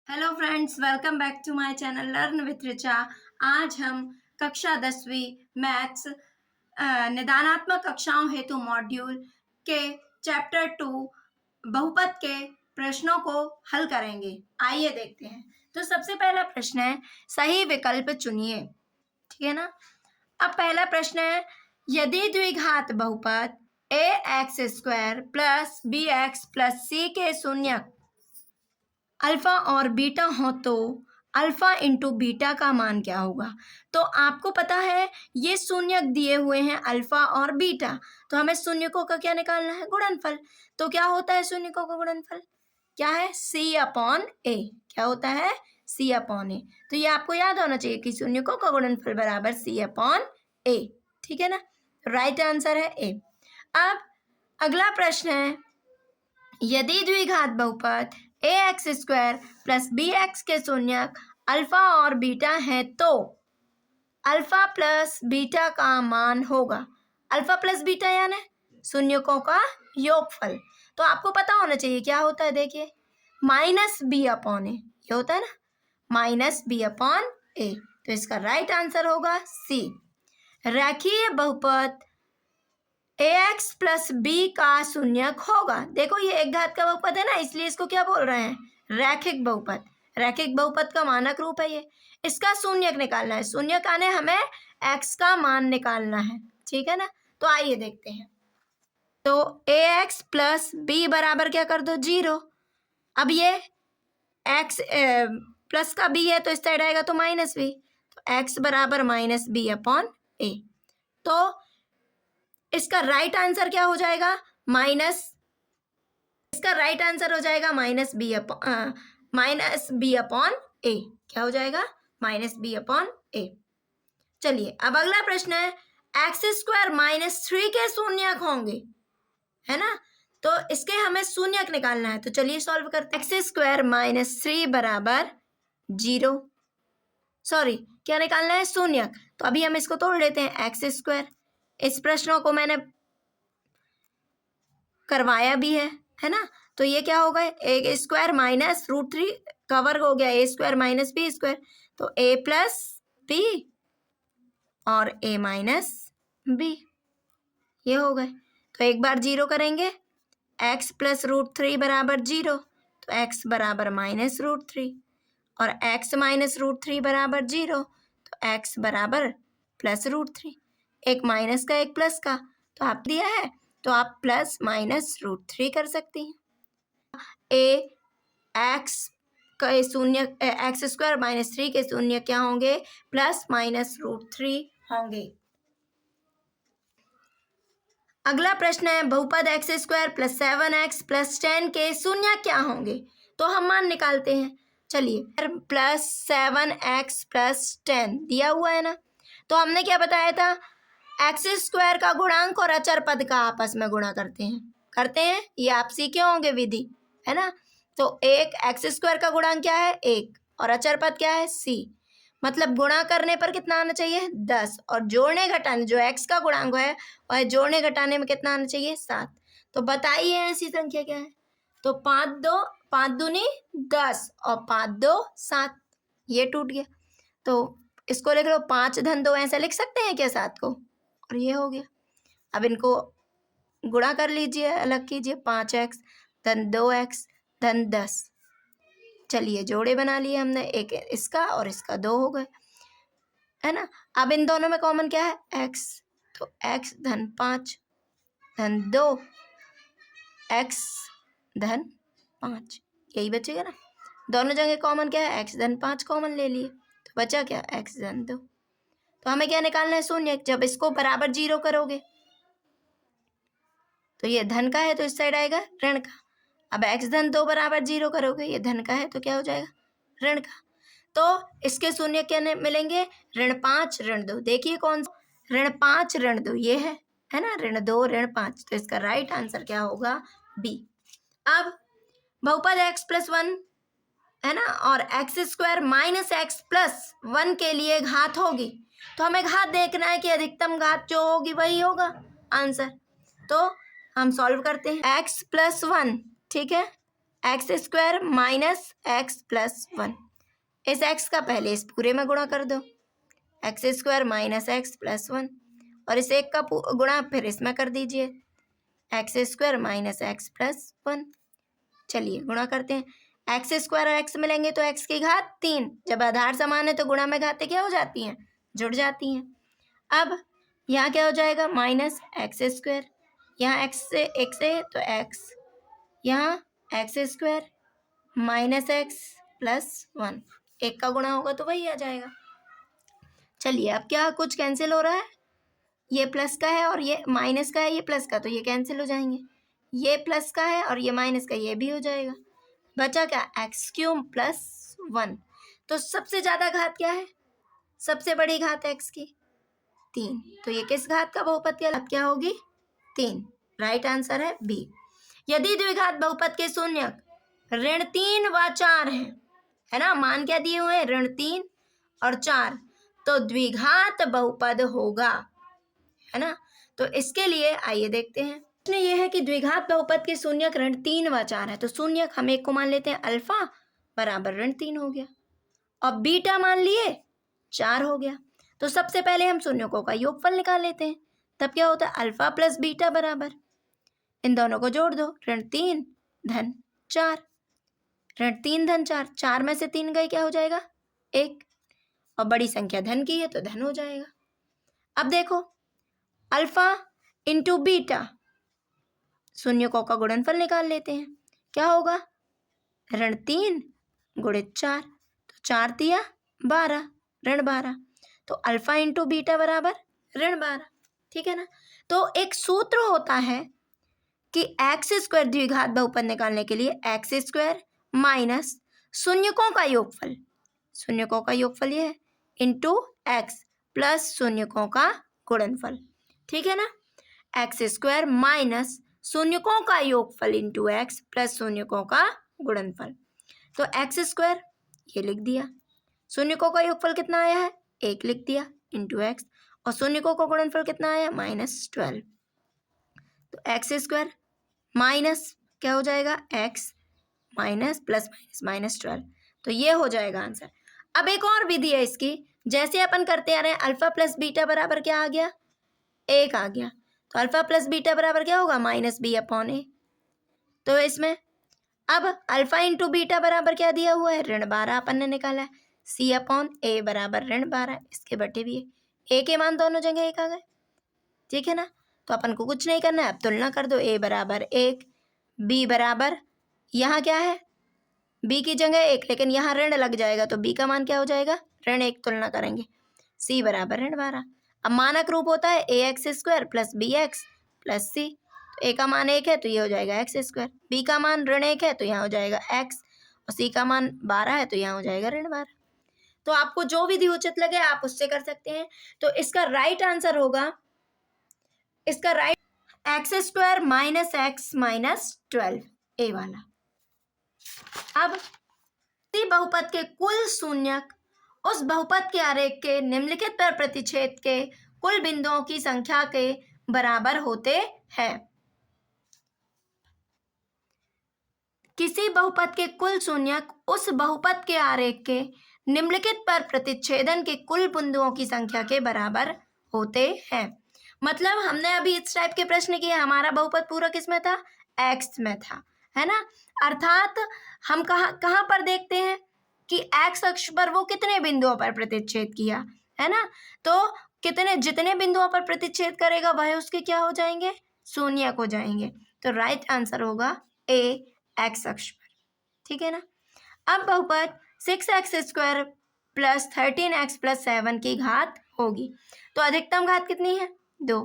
Hello friends, welcome back to my channel learn with Richa. आज हम कक्षा 10वीं मैथ्स निदानात्मक कक्षाओं हेतु मॉड्यूल के चैप्टर 2 बहुपद के प्रश्नों को हल करेंगे। आइए देखते हैं। तो सबसे पहला प्रश्न है, सही विकल्प चुनिए। ठीक है ना। अब पहला प्रश्न है, यदि द्विघात बहुपद ax² plus bx plus c के शून्यक अल्फा और बीटा हो तो अल्फा इंटू बीटा का मान क्या होगा। तो आपको पता है ये शून्यक दिए हुए हैं अल्फा और बीटा, तो हमें शून्यकों का क्या निकालना है, गुणनफल। तो क्या होता है शून्यकों का गुणनफल, क्या है, सी अपॉन ए। क्या होता है, सी अपॉन ए। तो ये आपको याद होना चाहिए कि शून्यकों का गुणनफल बराबर सी अपॉन ए। ठीक है ना, राइट आंसर है ए। अब अगला प्रश्न है, यदि द्विघात बहुपद ax² प्लस bx के शून्यक अल्फा और बीटा है तो अल्फा प्लस बीटा का मान होगा। अल्फा प्लस बीटा यानी शून्यकों का योगफल। तो आपको पता होना चाहिए क्या होता है, देखिए माइनस बी अपॉन ए, ये होता है ना, माइनस बी अपॉन ए। तो इसका राइट आंसर होगा सी। रेखीय बहुपद ax प्लस बी का शून्यक होगा। देखो ये एक घात का बहुपद है ना, इसलिए इसको क्या बोल रहे हैं, रैखिक बहुपद। रैखिक बहुपद का मानक रूप है ये। इसका शून्यक निकालना है, शून्यक आने हमें x का मान निकालना है। ठीक है ना, तो आइए देखते हैं। तो ax प्लस बी बराबर क्या कर दो, 0। अब ये x प्लस का b है तो इस साइड आएगा तो माइनस बी, तो x बराबर माइनस बी अपॉन ए। तो इसका राइट आंसर क्या हो जाएगा, माइनस, इसका राइट आंसर हो जाएगा माइनस बी अपॉन ए। क्या हो जाएगा, माइनस बी अपॉन ए। चलिए अब अगला प्रश्न है, x² माइनस 3 के शून्यक होंगे, है ना। तो इसके हमें शून्यक निकालना है, तो चलिए सॉल्व करते हैं। x² माइनस 3 बराबर 0, सॉरी क्या निकालना है, शून्यक। तो अभी हम इसको तोड़ लेते हैं, x²। इस प्रश्नों को मैंने करवाया भी है ना। तो ये क्या होगा, ए स्क्वायर माइनस √3 का वर्ग हो गया, a² माइनस b²। तो a प्लस बी और a माइनस बी, ये हो गए। तो एक बार 0 करेंगे, x प्लस √3 बराबर 0, तो x बराबर माइनस √3 और x माइनस √3 बराबर 0, तो x बराबर प्लस √3। एक माइनस का एक प्लस का, तो आप दिया है तो आप प्लस माइनस √3 कर सकती हैं। ए एक्स का शून्य, x² माइनस 3 के शून्य क्या होंगे, प्लस माइनस √3 होंगे। अगला प्रश्न है, बहुपद x² प्लस 7x प्लस 10 के शून्य क्या होंगे। तो हम मान निकालते हैं। चलिए, प्लस 7x प्लस 10 दिया हुआ है ना, तो हमने क्या बताया था, x² का गुणांक और अचर पद का आपस में गुणा करते हैं, ये आप सीखे होंगे विधि, है ना। तो एक x² का गुणांक क्या है, 1, और अचर पद क्या है, c। मतलब गुणा करने पर कितना आना चाहिए, 10, और जोड़ने घटाने, जो x का गुणांक है वह जोड़ने घटाने में कितना आना चाहिए, 7। तो बताइए ऐसी संख्या क्या है। तो 5 दूनी 10 और 5 2 7, ये टूट गया। तो इसको लिख लो 5 धन 2, ऐसा लिख सकते हैं क्या 7 को, और ये हो गया। अब इनको गुणा कर लीजिए, अलग कीजिए, 5x धन 2x धन 10। चलिए जोड़े बना लिए हमने, एक इसका और इसका 2 हो गए, है ना। अब इन दोनों में कॉमन क्या है, x, तो x धन 5 धन 2 x धन 5, यही बचेगा ना। दोनों जगह कॉमन क्या है, x धन 5 कॉमन ले लिए, तो बचा क्या, x धन 2। तो हमें क्या निकालना है, शून्य। जब इसको बराबर 0 करोगे तो ये धन का है तो इस साइड आएगा ऋण का। अब x धन 2 बराबर 0 करोगे, ये धन का है तो क्या हो जाएगा, ऋण का। तो इसके शून्य क्या मिलेंगे, ऋण 5 ऋण 2। देखिए कौन सा, ऋण 5 ऋण 2 ये है ना, ऋण 2 ऋण 5। तो इसका राइट आंसर क्या होगा, बी। अब बहुपद x+1 है ना, और x² माइनस x+1 के लिए घात होगी, तो हमें घात देखना है कि अधिकतम घात जो होगी वही होगा आंसर। तो हम सॉल्व करते हैं, x+1, ठीक है, x square minus x plus 1। इस एक्स का पहले इस पूरे में गुणा कर दो, x square minus x plus 1, और इस एक का गुणा फिर इसमें कर दीजिए, x square minus x plus 1। चलिए गुणा करते हैं, एक्स स्क्वायर और एक्स मिलेंगे तो एक्स की घात 3, जब आधार समान है तो गुणा में घातें क्या हो जाती हैं, जुड़ जाती हैं। अब यहाँ क्या हो जाएगा, माइनस एक्स स्क्वायर, यहाँ एक्स है तो एक्स, यहाँ x square minus x plus 1, एक का गुणा होगा तो वही आ जाएगा। चलिए अब क्या कुछ कैंसिल हो रहा है, ये प्लस का है और ये माइनस का है, ये प्लस का, तो ये कैंसिल हो जाएंगे, ये प्लस का है और ये माइनस का, ये भी हो जाएगा। बचा क्या, एक्स क्यूब प्लस 1। तो सबसे ज़्यादा घात क्या है, सबसे बड़ी घात एक्स की 3, तो ये किस घात का बहुपद क्या होगी, 3। राइट आंसर है बी। यदि द्विघात बहुपद के शून्यक ऋण 3 व 4 है ना, मान क्या दिए हुए हैं, ऋण 3 और 4, तो द्विघात बहुपद होगा, है ना। तो इसके लिए आइए देखते हैं, प्रश्न ये है कि द्विघात बहुपद के शून्यक ऋण 3 व 4 है, तो शून्यक हम एक को मान लेते हैं अल्फा बराबर ऋण 3 हो गया, और बीटा मान लिए 4 हो गया। तो सबसे पहले हम शून्यकों का योगफल निकाल लेते हैं, तब क्या होता है, अल्फा प्लस बीटा बराबर, इन दोनों को जोड़ दो, ऋण 3 धन 4, ऋण 3 धन 4, 4 में से 3 गए क्या हो जाएगा, 1, और बड़ी संख्या धन की है तो धन हो जाएगा। अब देखो अल्फा इंटू बीटा, शून्यकों का गुणनफल निकाल लेते हैं, क्या होगा, ऋण 3 गुणित 4, तो 4 तिया 12, ऋण 12, तो अल्फा इंटू बीटा बराबर ऋण 12, ठीक है ना। तो एक सूत्र होता है कि एक्स स्क्वायर द्विघात बहुपद निकालने के लिए एक्स स्क्वायर माइनस शून्यकों का योगफल, शून्यकों का योगफल ये है, इंटू एक्स प्लस शून्यकों का गुणनफल, ठीक है ना। एक्स स्क्वायर माइनस शून्यकों का योगफल इंटू एक्स प्लस शून्यकों का गुणनफल, तो एक्स स्क्वायर ये लिख दिया, शून्यकों का योगफल कितना आया है, 1 लिख दिया, इंटू एक्स, और शून्यकों का गुणनफल कितना आया, -12, तो एक्स स्क्वायर माइनस क्या हो जाएगा, एक्स माइनस प्लस माइनस -12, तो ये हो जाएगा आंसर। अब एक और विधि है इसकी, जैसे अपन करते आ रहे हैं, अल्फा प्लस बीटा बराबर क्या आ गया, 1 आ गया, तो अल्फा प्लस बीटा बराबर क्या होगा, -b/a। तो इसमें अब अल्फा इंटू बीटा बराबर क्या दिया हुआ है, ऋण 12 अपन ने निकाला है, c/a बराबर ऋण 12, इसके बटे भी है, a के मान दोनों जगह 1 आ गए, ठीक है ना। तो अपन को कुछ नहीं करना है, अब तुलना कर दो, a बराबर 1, b बराबर, यहाँ क्या है, b की जगह 1, लेकिन यहाँ ऋण लग जाएगा तो b का मान क्या हो जाएगा, ऋण 1, तुलना करेंगे, c बराबर ऋण 12। अब मानक रूप होता है ax square plus bx plus c, तो a का मान 1 है तो ये हो जाएगा एक्स स्क्वायर, b का मान ऋण 1 है तो यहाँ हो जाएगा x, और c का मान 12 है तो यहाँ हो जाएगा ऋण 12। तो आपको जो विधि उचित लगे आप उससे कर सकते हैं। तो इसका राइट आंसर होगा, इसका right x square minus x minus 12, ए वाला। अब बहुपद के कुल शून्यक उस बहुपद के आरेख के निम्नलिखित पर प्रतिच्छेद के कुल बिंदुओं की संख्या के बराबर होते हैं। किसी बहुपद के कुल शून्यक उस बहुपद के आरेख के निम्नलिखित पर प्रतिच्छेदन के कुल बिंदुओं की संख्या के बराबर होते हैं। मतलब हमने अभी इस टाइप के प्रश्न किए, हमारा बहुपद पूरा किस में था, एक्स में था, है ना। अर्थात हम कहाँ पर देखते हैं कि एक्स अक्ष पर वो कितने बिंदुओं पर प्रतिच्छेद किया, है ना। तो जितने बिंदुओं पर प्रतिच्छेद करेगा वह उसके क्या हो जाएंगे, शून्यक हो जाएंगे। तो राइट आंसर होगा ए, एक्स अक्ष पर, ठीक है ना। अब बहुपद 6x square plus 13x plus 7 की घात होगी, तो अधिकतम घात कितनी है, 2,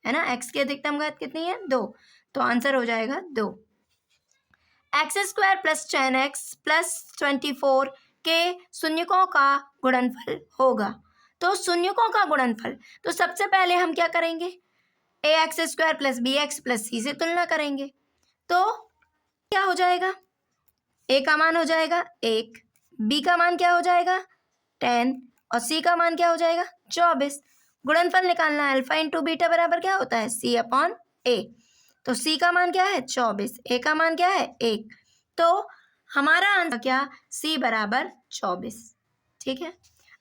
है ना। x की अधिकतम घात कितनी है, 2, तो आंसर हो जाएगा 2। X square plus 10x plus 24 के शून्यकों का गुणनफल होगा, तो शून्यकों का गुणनफल, तो सबसे पहले हम क्या करेंगे, ax square plus bx plus c से तुलना करेंगे, तो क्या हो जाएगा, a का मान हो जाएगा 1, b का मान क्या हो जाएगा 10, और c का मान क्या हो जाएगा 24। गुणनफल निकालना है, अल्फा इंटू बीटा बराबर क्या होता है, c/a, तो c का मान क्या है 24, a का मान क्या है 1, तो हमारा आंसर क्या, सी बराबर 24। ठीक है,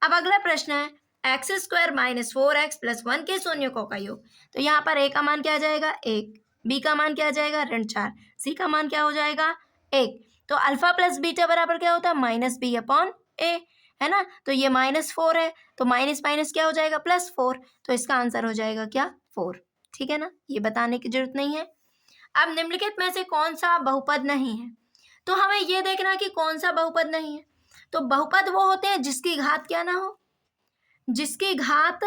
अब अगला प्रश्न है x square minus 4x plus 1 के शून्यकों का योग। तो यहाँ पर ए का मान क्या आ जाएगा 1, बी का मान क्या आ जाएगा ऋण 4, सी का मान क्या हो जाएगा 1। तो अल्फा प्लस बीटा बराबर क्या होता है माइनस बी अपॉन ए, है ना। तो ये -4 है, तो माइनस माइनस क्या हो जाएगा +4, तो इसका आंसर हो जाएगा क्या 4। ठीक है ना, ये बताने की जरूरत नहीं है। अब निम्नलिखित में से कौन सा बहुपद नहीं है, तो हमें ये देखना कि कौन सा बहुपद नहीं है। तो बहुपद वो होते हैं जिसकी घात क्या ना हो, जिसकी घात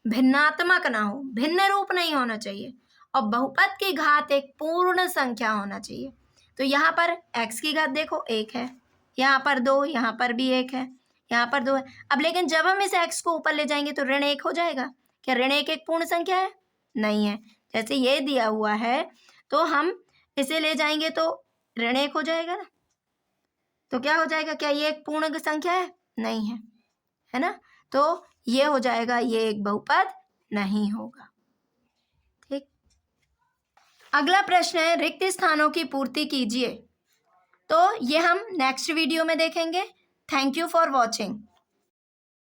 भिन्नात्मक ना हो, भिन्न रूप नहीं होना चाहिए, और बहुपद की घात एक पूर्ण संख्या होना चाहिए। तो यहाँ पर x की घात देखो 1 है, यहाँ पर 2, यहाँ पर भी 1 है, यहाँ पर 2 है। अब लेकिन जब हम इस x को ऊपर ले जाएंगे तो ऋण 1 हो जाएगा। क्या ऋण 1 एक पूर्ण संख्या है? नहीं है। जैसे ये दिया हुआ है तो हम इसे ले जाएंगे तो ऋण 1 हो जाएगा ना, तो क्या हो जाएगा, क्या ये एक पूर्ण संख्या है? नहीं है, है ना। तो ये हो जाएगा, ये एक बहुपद नहीं होगा। ठीक, अगला प्रश्न है रिक्त स्थानों की पूर्ति कीजिए। तो ये हम नेक्स्ट वीडियो में देखेंगे। Thank you for watching.